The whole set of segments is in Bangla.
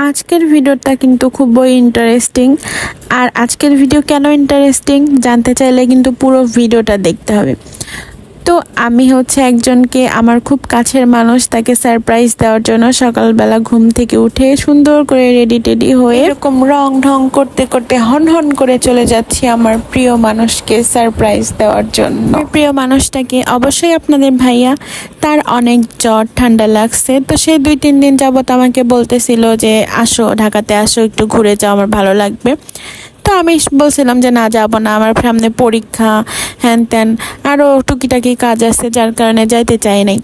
আজকের ভিডিওটা কিন্তু খুবই ইন্টারেস্টিং। আর আজকের ভিডিও কেন ইন্টারেস্টিং জানতে চাইলে কিন্তু পুরো ভিডিওটা দেখতে হবে। তো আমি হচ্ছে একজনকে, আমার খুব কাছের মানুষ, তাকে সারপ্রাইজ দেওয়ার জন্য সকালবেলা ঘুম থেকে উঠে সুন্দর করে রেডি টেডি হয়ে এরকম রং ঢং করতে করতে হন হন করে চলে যাচ্ছি আমার প্রিয় মানুষকে সারপ্রাইজ দেওয়ার জন্য। প্রিয় মানুষটাকে অবশ্যই আপনাদের ভাইয়া, তার অনেক জ্বর ঠান্ডা লাগছে। তো সে 2-3 দিন যাবত আমাকে বলতেছিল যে আসো ঢাকাতে, আসো একটু ঘুরে যাও, আমার ভালো লাগবে। তো আমি বলছিলাম যে না, যাবো না, আমার সামনে পরীক্ষা, হ্যান ত্যান আরও টুকিটাকি কাজ আছে, যার কারণে যাইতে চাই নাই।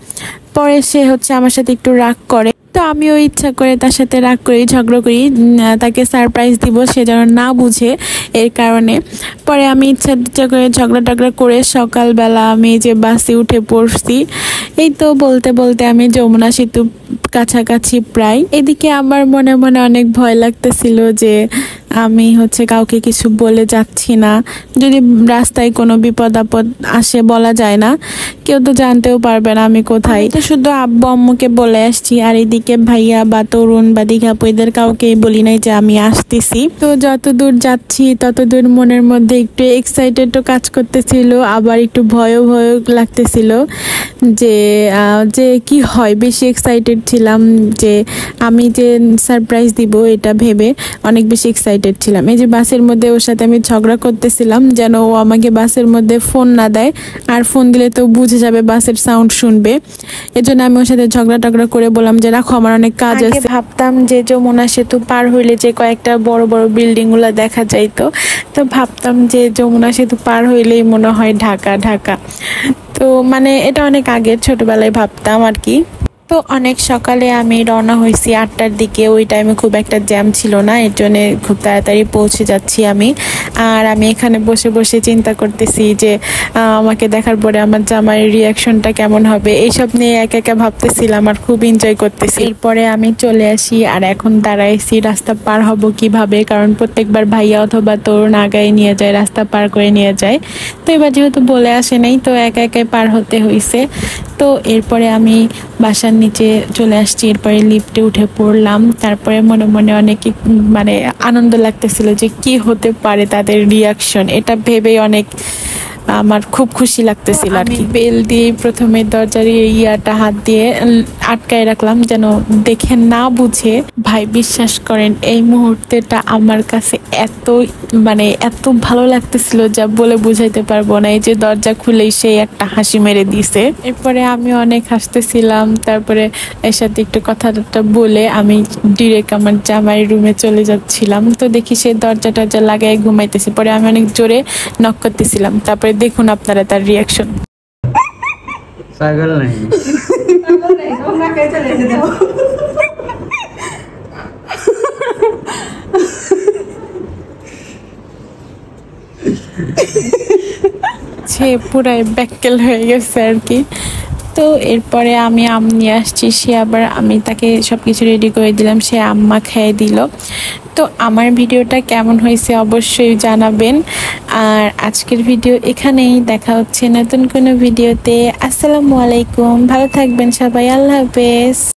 পরে সে হচ্ছে আমার সাথে একটু রাগ করে, তো আমিও ইচ্ছা করে তার সাথে রাগ করি, ঝগড়া করি, তাকে সারপ্রাইজ দিব সে যেন না বুঝে, এর কারণে। পরে আমি ইচ্ছা করে ঝগড়া টগড়া করে সকালবেলা আমি যে বাসে উঠে পড়ছি। এই তো বলতে বলতে আমি যমুনা সেতু কাছাকাছি প্রায়। এদিকে আমার মনে মনে অনেক ভয় লাগতেছিল যে আমি হচ্ছে কাউকে কিছু বলে যাচ্ছি না, যদি রাস্তায় কোনো বিপদ আপদ আসে বলা যায় না, কেউ তো জানতেও পারবে না আমি কোথায়। তো শুধু আব্বু আম্মুকে বলে আসছি, আর এদিকে ভাইয়া বা তরুণ বা দীঘাপু এদের কাউকেই বলি নাই যে আমি আসতেছি। তো যত দূর যাচ্ছি তত দূর মনের মধ্যে একটু এক্সাইটেডও কাজ করতেছিল, আবার একটু ভয়ও লাগতেছিল যে যে কি হয়। বেশি এক্সাইটেড ছিলাম যে আমি যে সারপ্রাইজ দিব এটা ভেবে অনেক বেশি এক্সাইটেড ছিলাম। এই যে বাসের মধ্যে ওর সাথে আমি ঝগড়া করতেছিলাম যেন ও আমাকে বাসের মধ্যে ফোন না দেয়, আর ফোন দিলে তো বুঝে যাবে, বাসের সাউন্ড শুনবে। এজন্য আমি ওর সাথে ঝগড়া টগড়া করে বললাম যে রাখো, আমার অনেক কাজ আছে। ভাবতাম যে যমুনা সেতু পার হইলে যে কয়েকটা বড় বড় বিল্ডিং গুলা দেখা যাইতো, তো ভাবতাম যে যমুনা সেতু পার হইলেই মনে হয় ঢাকা ঢাকা। তো মানে এটা অনেক আগের, ছোটবেলায় ভাবতাম আর কি। তো অনেক সকালে আমি রওনা হয়েছি 8টার দিকে, ওই টাইমে খুব একটা জ্যাম ছিল না, এর জন্য খুব তাড়াতাড়ি পৌঁছে যাচ্ছি আমি। আর আমি এখানে বসে বসে চিন্তা করতেছি যে আমাকে দেখার পরে আমার জামাইয়ের রিয়াকশনটা কেমন হবে, এইসব নিয়ে একা একা ভাবতেছিলাম আর খুব এনজয় করতেছি। এরপরে আমি চলে আসি, আর এখন দাঁড়াইছি রাস্তা পার হব কিভাবে, কারণ প্রত্যেকবার ভাইয়া অথবা তরুণ আগায় নিয়ে যায়, রাস্তা পার করে নিয়ে যায়। তো এবার যেহেতু বলে আসে নাই, তো একা একাই পার হতে হয়েছে। তো এরপরে আমি বাসার নিচে চলে আসছি, এরপরে লিফটে উঠে পড়লাম। তারপরে মনে মনে অনেক মানে আনন্দ লাগতেছিল যে কি হতে পারে তাদের রিয়াকশন, এটা ভেবেই অনেক আমার খুব খুশি লাগতেছিল আর কি। বেল দিয়ে প্রথমে দরজার ইয়াটা হাত দিয়ে আটকায় রাখলাম যেন দেখে না বুঝে। ভাই বিশ্বাস করেন এই মুহূর্তেটা আমার কাছে এত মানে এত ভালো লাগতেছিল যা বলে বুঝাইতে পারবো না। এই যে দরজা খুলেই সেই একটা হাসি মেরে দিছে। এরপরে আমি অনেক হাসতেছিলাম, তারপরে এর সাথে একটু কথাটা বলে আমি ডিরেক্ট আমার জামাই রুমে চলে যাচ্ছিলাম। তো দেখি সে দরজা টরজা লাগাই ঘুমাইতেছে। পরে আমি অনেক জোরে নক করতেছিলাম, তারপরে দেখুন আপনারা তার রিয়াকশন। পাগল नहीं সে পুরাই ব্যাককেল হয়ে গেছে আর কি। তো এরপরে আমি আম নিয়ে আসছি, সে আবার আমি তাকে সবকিছু রেডি করে দিলাম, সে আম্মা খেয়ে দিল। তো আমার ভিডিওটা কেমন হয়েছে অবশ্যই জানাবেন। আর আজকের ভিডিও এখানেই, দেখা হচ্ছে নতুন কোনো ভিডিওতে। আসসালামু আলাইকুম, ভালো থাকবেন সবাই, আল্লাহ হাফেজ।